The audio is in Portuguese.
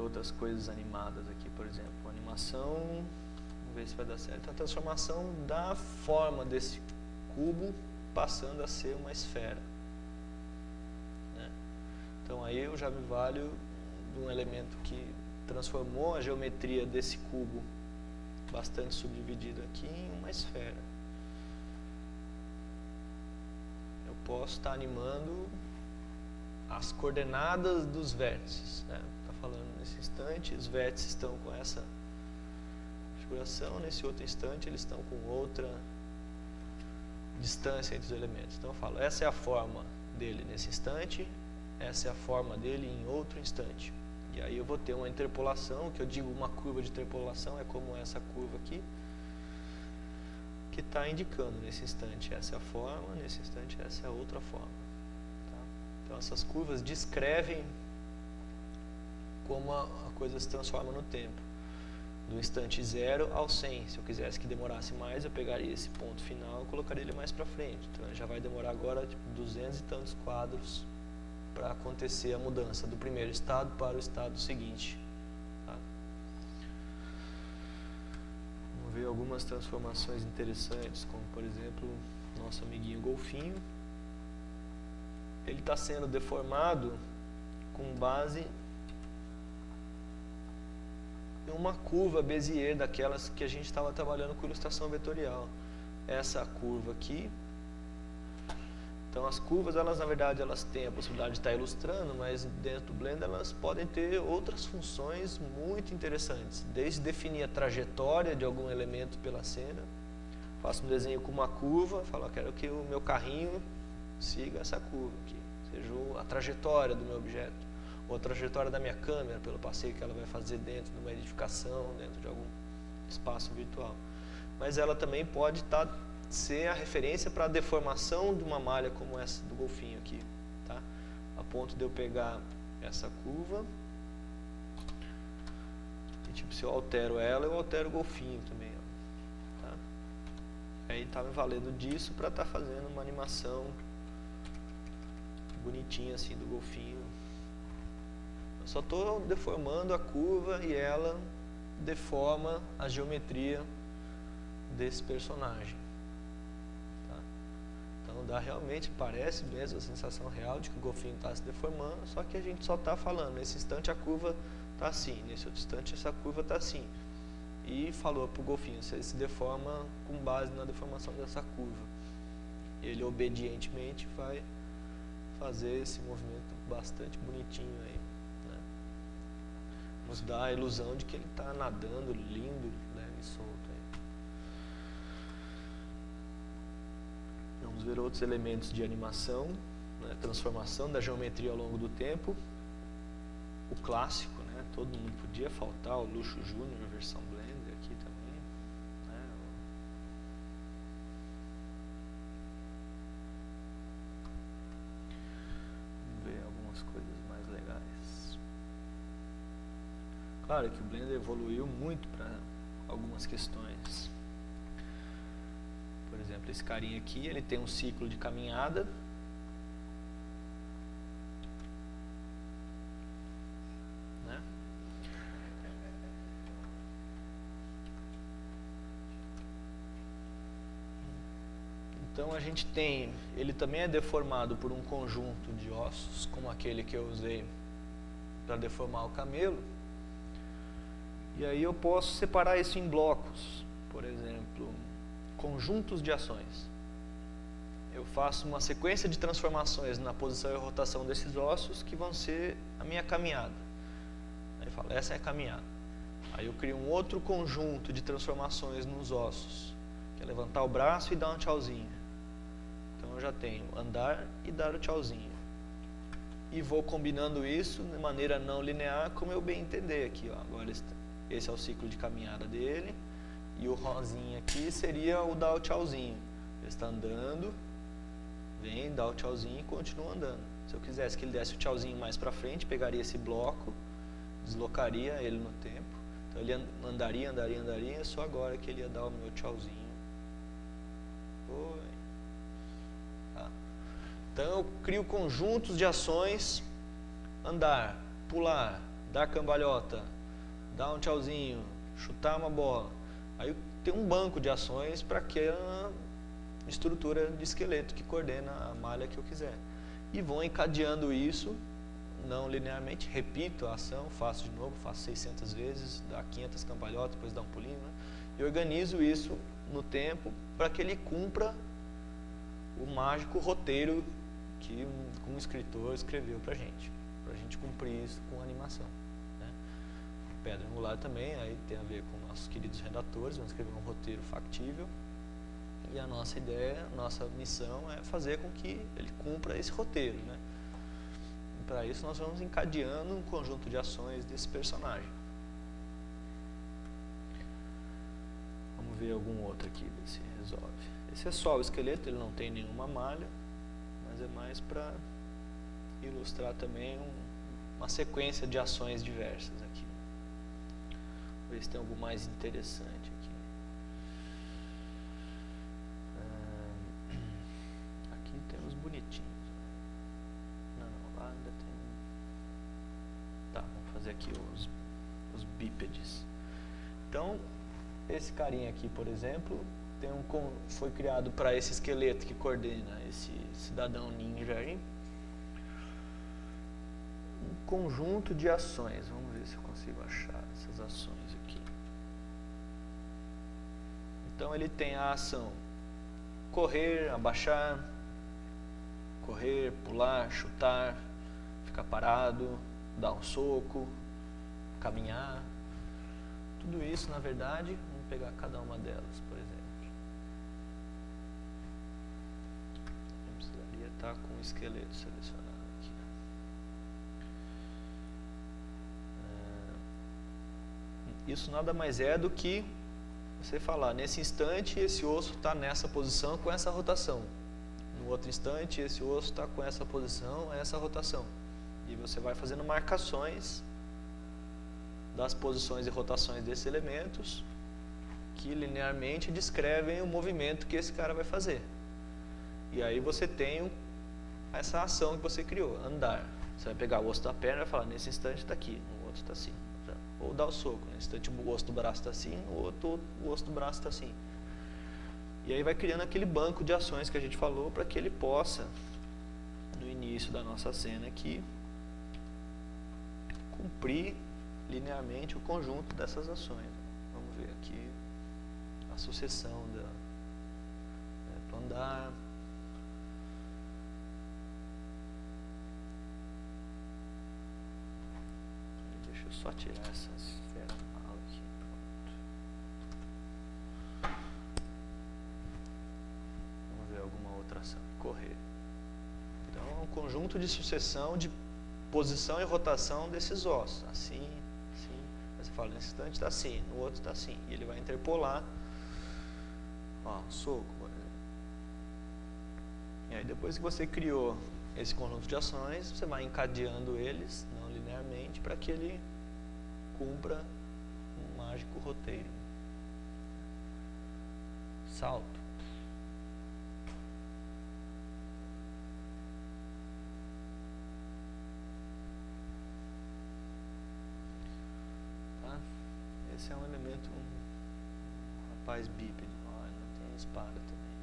outras coisas animadas aqui, por exemplo. Animação, vamos ver se vai dar certo. A transformação da forma desse cubo passando a ser uma esfera, né? Então aí eu já me valho de um elemento que transformou a geometria desse cubo bastante subdividido aqui em uma esfera. Eu posso estar animando as coordenadas dos vértices, né? Está falando nesse instante, os vértices estão com essa configuração, nesse outro instante eles estão com outra distância entre os elementos. Então eu falo, essa é a forma dele nesse instante, essa é a forma dele em outro instante. E aí eu vou ter uma interpolação, que eu digo uma curva de interpolação, é como essa curva aqui, que está indicando nesse instante essa é a forma, nesse instante essa é a outra forma. Tá? Então essas curvas descrevem como a coisa se transforma no tempo. Do instante 0 ao 100. Se eu quisesse que demorasse mais, eu pegaria esse ponto final e colocaria ele mais para frente. Então já vai demorar agora tipo, 200 e tantos quadros para acontecer a mudança do primeiro estado para o estado seguinte. Tá? Vamos ver algumas transformações interessantes, como por exemplo, nosso amiguinho golfinho. Ele está sendo deformado com base uma curva Bézier daquelas que a gente estava trabalhando com ilustração vetorial. Essa curva aqui. Então as curvas, elas na verdade elas têm a possibilidade de estar ilustrando, mas dentro do Blender elas podem ter outras funções muito interessantes. Desde definir a trajetória de algum elemento pela cena. Faço um desenho com uma curva, falo, eu quero que o meu carrinho siga essa curva aqui, seja a trajetória do meu objeto. Ou a trajetória da minha câmera, pelo passeio que ela vai fazer dentro de uma edificação, dentro de algum espaço virtual. Mas ela também pode ser a referência para a deformação de uma malha como essa do golfinho aqui. Tá? A ponto de eu pegar essa curva e tipo, se eu altero ela, eu altero o golfinho também. Ó. Tá? Aí está me valendo disso para estar fazendo uma animação bonitinha assim do golfinho. Só estou deformando a curva e ela deforma a geometria desse personagem. Tá? Então dá realmente, parece mesmo a sensação real de que o golfinho está se deformando, só que a gente só está falando, nesse instante a curva está assim, nesse outro instante essa curva está assim. E falou para o golfinho, você se deforma com base na deformação dessa curva. Ele obedientemente vai fazer esse movimento bastante bonitinho aí. Nos dá a ilusão de que ele está nadando lindo, leve e solto. Aí. Vamos ver outros elementos de animação, né, transformação da geometria ao longo do tempo. O clássico, né, todo mundo podia faltar, o Luxo Júnior, versão Blender aqui também. Né, vamos ver algumas coisas mais legais. Claro que o Blender evoluiu muito para algumas questões. Por exemplo, esse carinha aqui, ele tem um ciclo de caminhada. Né? Então a gente tem, ele também é deformado por um conjunto de ossos, como aquele que eu usei para deformar o camelo. E aí eu posso separar isso em blocos, por exemplo, conjuntos de ações. Eu faço uma sequência de transformações na posição e rotação desses ossos que vão ser a minha caminhada. Aí eu falo, essa é a caminhada. Aí eu crio um outro conjunto de transformações nos ossos, que é levantar o braço e dar um tchauzinho. Então eu já tenho andar e dar o tchauzinho. E vou combinando isso de maneira não linear, como eu bem entender aqui. Ó. Agora esse é o ciclo de caminhada dele. E o rosinha aqui seria o dar o tchauzinho. Ele está andando, vem, dá o tchauzinho e continua andando. Se eu quisesse que ele desse o tchauzinho mais para frente, pegaria esse bloco, deslocaria ele no tempo. Então ele andaria, andaria, andaria, só agora que ele ia dar o meu tchauzinho. Oi. Tá. Então eu crio conjuntos de ações, andar, pular, dar cambalhota, dar um tchauzinho, chutar uma bola. Aí tem um banco de ações para aquela estrutura de esqueleto que coordena a malha que eu quiser. E vou encadeando isso, não linearmente, repito a ação, faço de novo, faço 600 vezes, dá 500 cambalhotas, depois dá um pulinho, né? E organizo isso no tempo para que ele cumpra o mágico roteiro que um escritor escreveu para a gente cumprir isso com animação, né? Pedra Angular também, aí tem a ver com nossos queridos redatores, vamos escrever um roteiro factível, e a nossa ideia, nossa missão é fazer com que ele cumpra esse roteiro, né? E para isso nós vamos encadeando um conjunto de ações desse personagem. Vamos ver algum outro aqui, ver se resolve. Esse é só o esqueleto, ele não tem nenhuma malha, mas é mais para ilustrar também uma sequência de ações diversas aqui. Vamos ver se tem algo mais interessante aqui. Aqui tem os bonitinhos. Não, lá ainda tem. Tá, vamos fazer aqui os bípedes. Então, esse carinha aqui, por exemplo, foi criado para esse esqueleto que coordena esse cidadão ninja aí. Um conjunto de ações. Vamos ver se eu consigo achar essas ações aqui. Então ele tem a ação correr, abaixar, correr, pular, chutar, ficar parado, dar um soco, caminhar. Tudo isso, na verdade, vamos pegar cada uma delas, por exemplo. Eu precisaria estar com o esqueleto selecionado aqui. Isso nada mais é do que você falar, nesse instante esse osso está nessa posição com essa rotação. No outro instante esse osso está com essa posição, essa rotação. E você vai fazendo marcações das posições e rotações desses elementos que linearmente descrevem o movimento que esse cara vai fazer. E aí você tem essa ação que você criou, andar. Você vai pegar o osso da perna e vai falar, nesse instante está aqui, no outro está assim. Ou dar o soco, nesse instante o osso do braço está assim, no outro o osso do braço está assim. E aí vai criando aquele banco de ações que a gente falou para que ele possa, no início da nossa cena aqui, cumprir linearmente o conjunto dessas ações. Vamos ver aqui a sucessão do andar. Deixa eu só tirar essa esfera mal aqui. Pronto. Vamos ver alguma outra ação. Correr. Então é um conjunto de sucessão de posição e rotação desses ossos. Assim, assim. Aí você fala, nesse instante está assim, no outro está assim. E ele vai interpolar. Ó, soco, por exemplo. E aí depois que você criou esse conjunto de ações, você vai encadeando eles, não linearmente, para que ele cumpra um mágico roteiro. Salto. Tá? Esse é um elemento, um rapaz bípede. Ó, ele não tem espada também.